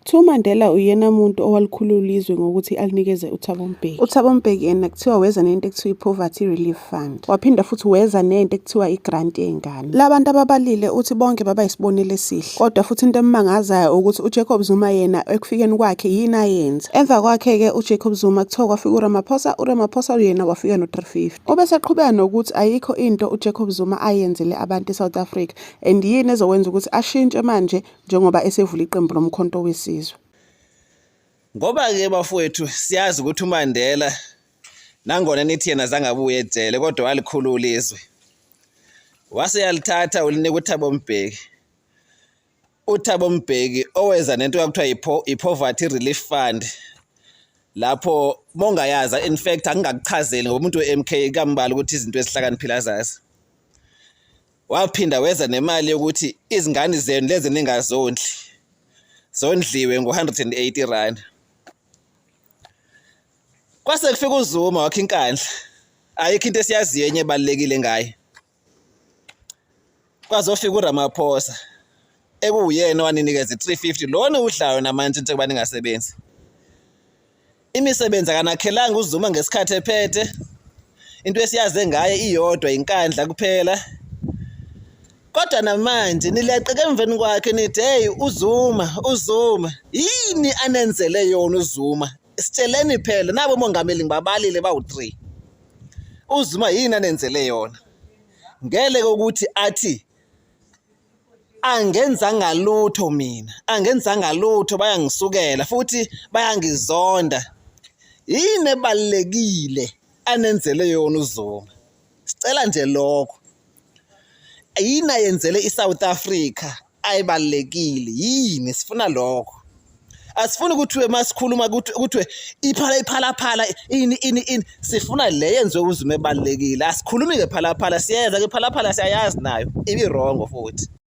Kuthiwa uMandela uyena muntu owalikhulula izwe ngokuthi alinikeze uThabo Mbeki. uThabo Mbeki yena kuthiwa weza nento ekuthiwa i-Poverty Relief Fund. Waphinda futhi weza nento ekuthiwa i-grant yey'ngane. Labantu ababalile uthi bonke baba yisibonelo esihle. Kodwa futhi into emangazayo ukuthi uJacob Zuma yena ekufikeni kwakhe yini ayenza. Emva kwakhe-ke uJacob Zuma kuthiwa kwafika uRamaphosa yena wafika no-350. Ubese eqhubeka nokuthi ayikho into uJacob Zuma ayenzele abantu eSouth Africa and yini ezokwenza ukuthi ashintshe manje njengoba esevula iqembu lomkhonto wesizwe. Ngoba-ke bafowethu siyazi ukuthi uMandela nangona nithi yena zange abuye ejele kodwa walikhulula izwe. Wase yalithatha ulinika uThabo Mbeki. uThabo Mbeki oweza nento yakuthiwa i-Poverty Relief Fund. Lapho mongayaza in fact angingakuchazeli ngoba umuntu we-MK kambala ukuthi izinto ezihlakaniphile azazi. Waphinda weza nemali yokuthi izingane zenu lezi ningazondli zondliwe ngo-180 rand. Kwase kufika uZuma wakhe inkandla. Ayikho into esiyaziyo enye ebalulekile ngaye. Kwazofika uRamaphosa ekuyena waninikeza i-350 lona udlayo namanje njengoba ningasebenzi. Imisebenzi akanakhelanga uZuma ngesikhathi ephethe. Into esiyaze ngaye iyodwa inkandla kuphela. Kodwa namanje nileqeke emveni kwakhe nithi hey uZuma yini anenzele yona uZuma. Sitsheleni phela nabo omongameli ngibabalile bawu3. uZuma yini anenzele yona. Ngele ukuthi athi angenzanga lutho mina, angenzanga lutho bayangisukela futhi bayangizonda. Yini ebalekile anenzele yona uZuma. Sicela nje lokho. Yini ayenzele iSouth Africa ayibalekile yini sifuna lokho. Asifuni ukuthi masikhuluma ukuthi iphalaphala ini sifuna le yenziwe uZuma ebalekile. Asikhulumi ke phalaphala siyeza ke phalaphala siyayazi nayo ibi wrong futhi.